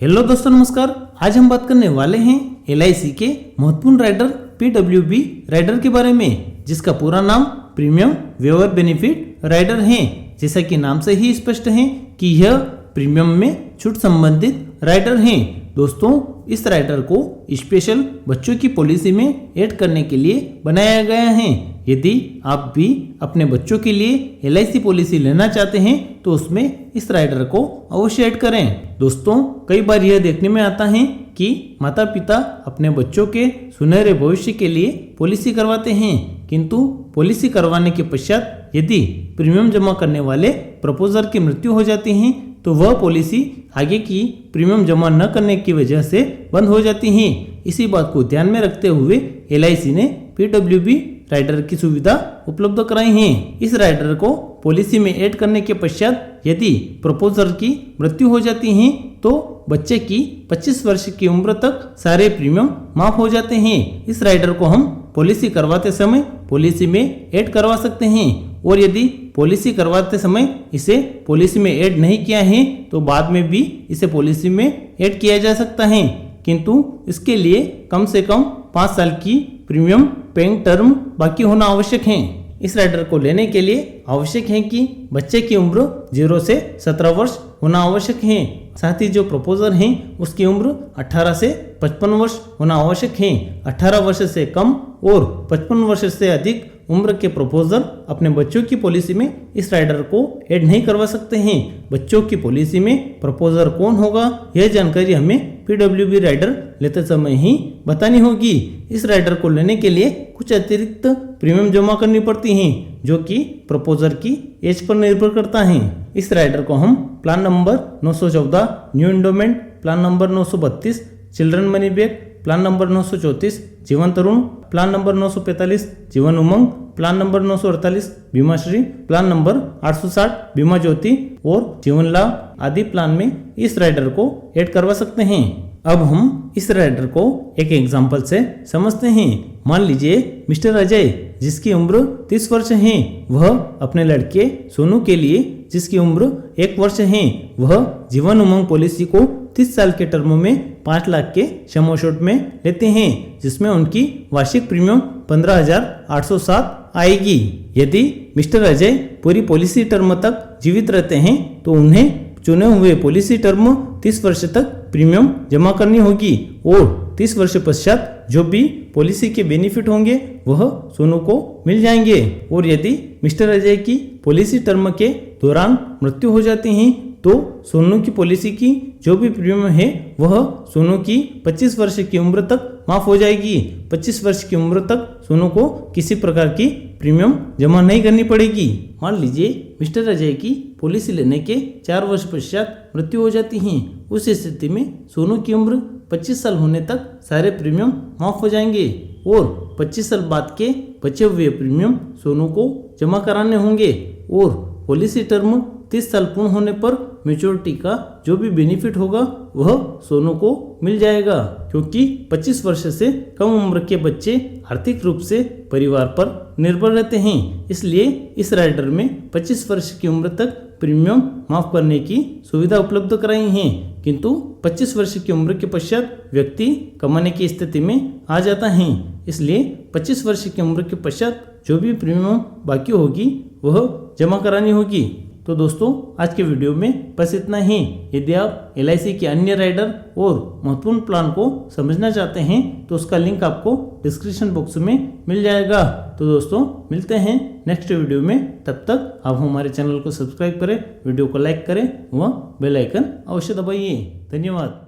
Hello दोस्तों, नमस्कार। आज हम बात करने वाले हैं LIC के महत्वपूर्ण राइडर PWB राइडर के बारे में, जिसका पूरा नाम प्रीमियम वेवर बेनिफिट राइडर है। जैसा कि नाम से ही स्पष्ट है कि यह प्रीमियम में छूट संबंधित राइडर है। दोस्तों, इस राइडर को स्पेशल बच्चों की पॉलिसी में ऐड करने के लिए बनाया गया है। यदि आप भी अपने बच्चों के लिए LIC पॉलिसी लेना चाहते हैं तो उसमें इस राइडर को अवश्य ऐड करें। दोस्तों, कई बार यह देखने में आता है कि माता पिता अपने बच्चों के सुनहरे भविष्य के लिए पॉलिसी करवाते हैं, किंतु पॉलिसी करवाने के पश्चात यदि प्रीमियम जमा करने वाले प्रपोजर की मृत्यु हो जाती है तो वह पॉलिसी आगे की प्रीमियम जमा न करने की वजह से बंद हो जाती है। इसी बात को ध्यान में रखते हुए LIC ने PWB राइडर की सुविधा उपलब्ध कराई है। इस राइडर को पॉलिसी में ऐड करने के पश्चात यदि प्रपोजर की मृत्यु हो जाती है तो बच्चे की 25 वर्ष की उम्र तक सारे प्रीमियम माफ हो जाते हैं। इस राइडर को हम पॉलिसी करवाते समय पॉलिसी में ऐड करवा सकते हैं, और यदि पॉलिसी करवाते समय इसे पॉलिसी में ऐड नहीं किया है तो बाद में भी इसे पॉलिसी में ऐड किया जा सकता है, किंतु इसके लिए कम से कम 5 साल की प्रीमियम पेइंग टर्म बाकी होना आवश्यक है। इस राइडर को लेने के लिए आवश्यक है कि बच्चे की उम्र 0 से 17 वर्ष होना आवश्यक है। साथ ही जो प्रपोजर हैं उसकी उम्र 18 से 55 वर्ष होना आवश्यक है। 18 वर्ष से कम और 55 वर्ष से अधिक उम्र के प्रपोजर अपने बच्चों की पॉलिसी में इस राइडर को ऐड नहीं करवा सकते हैं। बच्चों की पॉलिसी में प्रपोजर कौन होगा यह जानकारी हमें PWB राइडर लेते समय ही बतानी होगी। इस राइडर को लेने के लिए कुछ अतिरिक्त प्रीमियम जमा करनी पड़ती है, जो कि प्रपोजर की एज पर निर्भर करता है। इस राइडर को हम plan number 914 new endowment, plan number 932 children money back, plan number 934 जीवन तरुण, plan number 945 Jeevan Umang, plan number 948 बीमा श्री, प्लान नंबर 860 बीमा ज्योति और जीवन लाभ आदि प्लान में इस राइडर को ऐड करवा सकते हैं। अब हम इस राइडर को एक एग्जांपल से समझते हैं। मान लीजिए मिस्टर अजय, जिसकी उम्र 30 वर्ष है, वह अपने लड़के सोनू के लिए, जिसकी उम्र 1 वर्ष है, वह जीवन उमंग पॉलिसी को 30 साल के टर्म में 5 लाख के सम एश्योर्ड में लेते हैं, जिसमें उनकी वार्षिक प्रीमियम 15,807 आएगी। यदि मिस्टर अजय पूरी पॉलिसी टर्म तक जीवित रहते हैं तो उन्हें चुने हुए पॉलिसी टर्म 30 वर्ष तक प्रीमियम जमा करनी होगी, और 30 वर्ष पश्चात जो भी पॉलिसी के बेनिफिट होंगे वह सोनू को मिल जाएंगे। और यदि मिस्टर अजय की पॉलिसी टर्म के दौरान मृत्यु हो जाती है तो सोनू की पॉलिसी की जो भी प्रीमियम है वह सोनू की 25 वर्ष की उम्र तक माफ हो जाएगी। 25 वर्ष की उम्र तक सोनू को किसी प्रकार की प्रीमियम जमा नहीं करनी पड़ेगी। मान लीजिए मिस्टर अजय की पॉलिसी लेने के 4 वर्ष पश्चात मृत्यु हो जाती है। उस स्थिति में सोनू की उम्र 25 साल होने तक सारे प्रीमियम माफ हो जाएंगे, और 25 साल बाद के बचे हुए प्रीमियम सोनू को जमा कराने होंगे, और पॉलिसी टर्म 30 साल पूर्ण होने पर मैच्योरिटी का जो भी बेनिफिट होगा वह सोनू को मिल जाएगा, क्योंकि 25 वर्ष से कम उम्र के बच्चे आर्थिक रूप से परिवार पर निर्भर रहते हैं। इसलिए इस राइडर में 25 वर्ष की उम्र तक प्रीमियम माफ करने की सुविधा उपलब्ध कराई है, किंतु 25 वर्ष की उम्र के पश्चात व्यक्ति कमाने की स्थिति में आ जाता है। इसलिए 25 वर्ष की उम्र के पश्चात जो भी प्रीमियम बाकी होगी वह जमा करानी होगी। तो दोस्तों, आज के वीडियो में बस इतना ही। यदि आप LIC के अन्य राइडर और महत्वपूर्ण प्लान को समझना चाहते हैं तो उसका लिंक आपको डिस्क्रिप्शन बॉक्स में मिल जाएगा। तो दोस्तों, मिलते हैं नेक्स्ट वीडियो में। तब तक आप हमारे चैनल को सब्सक्राइब करें, वीडियो को लाइक करें व बेल आइकन अवश्य दबाइए। धन्यवाद।